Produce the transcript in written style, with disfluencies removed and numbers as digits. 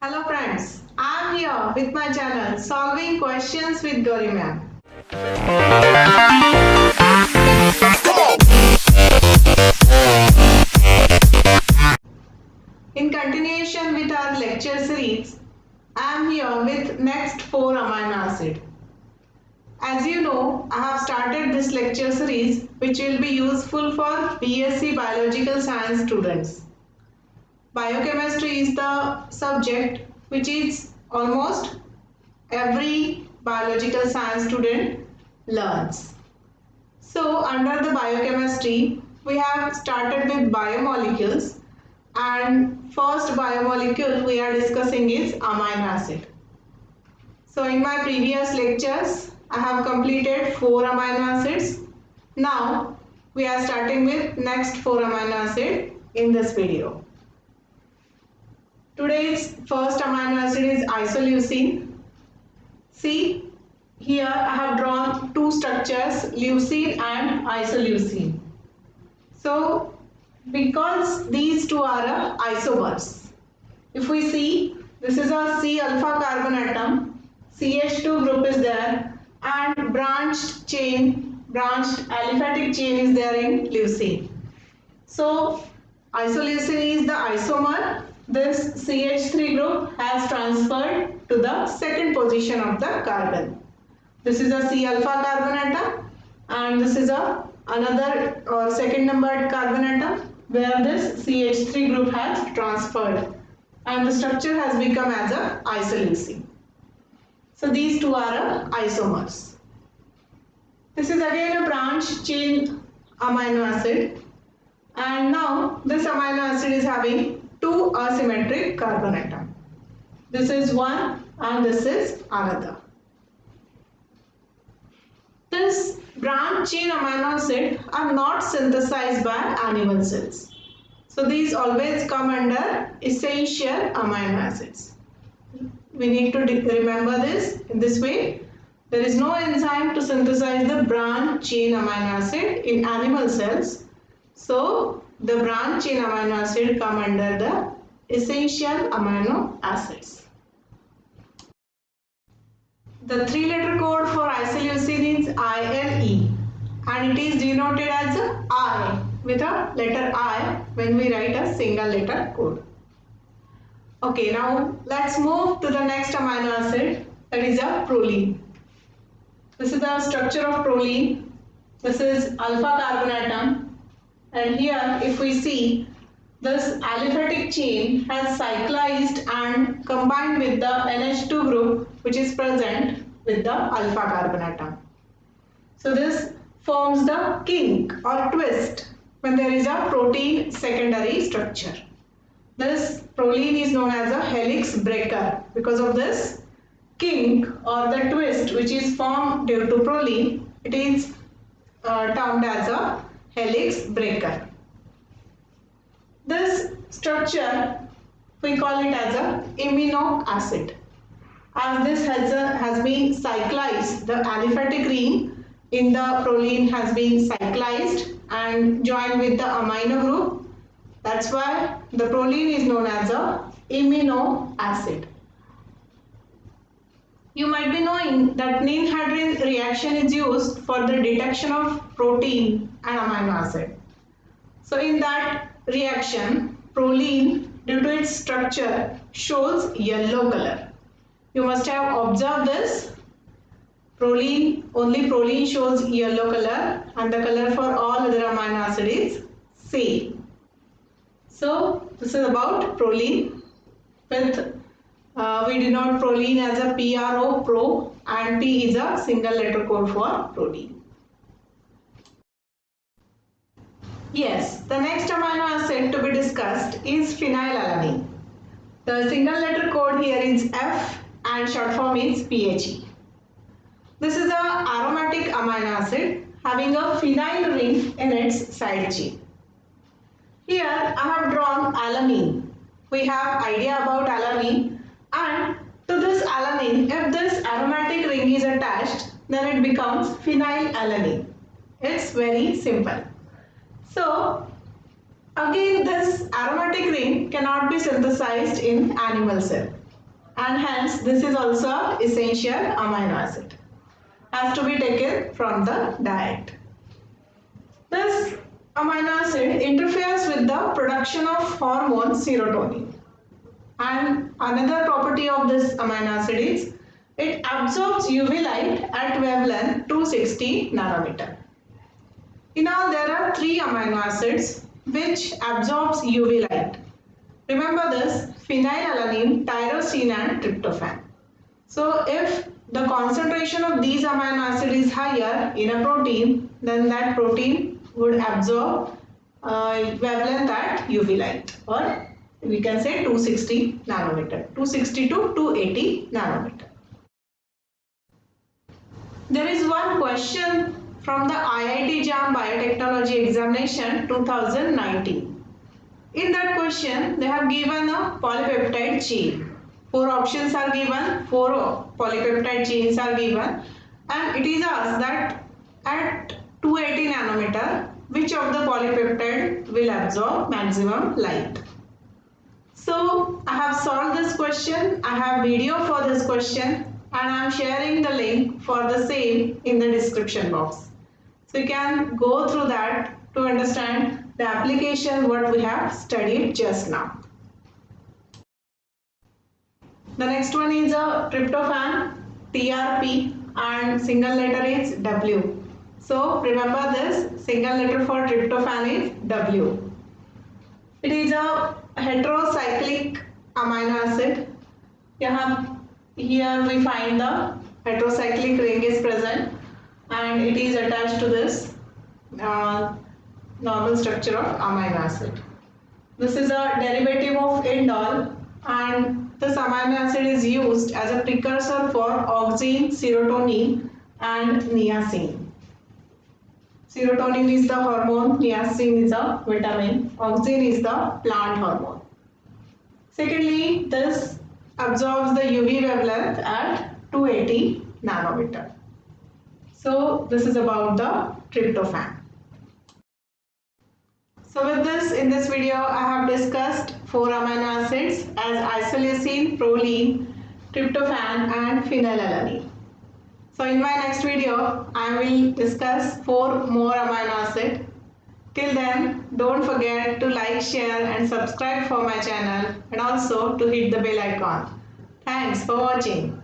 Hello friends, I am here with my channel Solving Questions with Gauri ma'am. In continuation with our lecture series, I am here with next 4 amino acid. As you know, I have started this lecture series which will be useful for B.Sc Biological Science students. Biochemistry is the subject which is almost every biological science student learns. So under the biochemistry, we have started with biomolecules, and first biomolecule we are discussing is amino acid. So in my previous lectures, I have completed 4 amino acids. Now we are starting with next 4 amino acid in this video. Today's first amino acid is isoleucine. See, here I have drawn two structures, leucine and isoleucine. So, because these two are isomers, if we see, this is a C alpha carbon atom, CH2 group is there, and branched aliphatic chain is there in leucine. So, isoleucine is the isomer. This CH3 group has transferred to the second position of the carbon. This is a C alpha carbon atom, and this is another or second numbered carbon atom where this CH3 group has transferred, and the structure has become as a isoleucine. So these two are isomers. This is again a branch chain amino acid, and now this amino acid is having two asymmetric carbon atoms. This is one and this is another. This branch chain amino acid are not synthesized by animal cells. So these always come under essential amino acids. We need to remember this in this way. There is no enzyme to synthesize the branch chain amino acid in animal cells. So the branch chain amino acid come under the essential amino acids. The 3-letter code for isoleucine is ILE, and it is denoted as I with a letter I when we write a single letter code. Okay, now let's move to the next amino acid, that is a proline. This is the structure of proline. This is alpha carbon atom, and here if we see, this aliphatic chain has cyclized and combined with the NH2 group which is present with the alpha carbon atom. So this forms the kink or twist when there is a protein secondary structure. This proline is known as a helix breaker because of this kink or the twist which is formed due to proline. It is termed as a helix breaker. This structure we call it as a amino acid. As this has been cyclized, the aliphatic ring in the proline has been cyclized and joined with the amino group. That's why the proline is known as a amino acid. You might be knowing that Nin-Hadrin reaction is used for the detection of protein and amino acid. So in that reaction, proline due to its structure shows yellow color. You must have observed this. Only proline shows yellow color, and the color for all other amino acid is same. So this is about proline. With we denote proline as a PRO, pro, and P is a single letter code for protein. Yes, the next amino acid to be discussed is phenylalanine. The single letter code here is F and short form is PHE. This is an aromatic amino acid having a phenyl ring in its side chain. Here I have drawn alanine. We have idea about alanine, and to this alanine, if this aromatic ring is attached, then it becomes phenylalanine. It's very simple. So again, this aromatic ring cannot be synthesized in animal cell. and hence this is also essential amino acid. Has to be taken from the diet. This amino acid interferes with the production of hormone serotonin. And another property of this amino acid is it absorbs UV light at wavelength 260 nanometer. In all, there are 3 amino acids which absorbs UV light. Remember this: phenylalanine, tyrosine and tryptophan. So if the concentration of these amino acids is higher in a protein, then that protein would absorb wavelength at UV light, or we can say 260 nanometer, 260 to 280 nanometer. There is one question from the IIT JAM Biotechnology examination 2019. In that question, they have given a polypeptide chain. 4 options are given, 4 polypeptide chains are given, and it is asked that at 280 nanometer, which of the polypeptide will absorb maximum light. So I have solved this question. I have video for this question, and I am sharing the link for the same in the description box. So you can go through that to understand the application what we have studied just now. The next one is a tryptophan, TRP, and single letter is W. So remember this, single letter for tryptophan is W. It is a heterocyclic amino acid. Here we find the heterocyclic ring is present and it is attached to this normal structure of amino acid. This is a derivative of indole, and this amino acid is used as a precursor for auxin, serotonin and niacin. Serotonin is the hormone, niacin is a vitamin, auxin is the plant hormone. Secondly, this absorbs the UV wavelength at 280 nanometer. So this is about the tryptophan. So with this, in this video, I have discussed 4 amino acids as isoleucine, proline, tryptophan and phenylalanine. So in my next video, I will discuss 4 more amino acids. Till then, don't forget to like, share and subscribe for my channel, and also to hit the bell icon. Thanks for watching.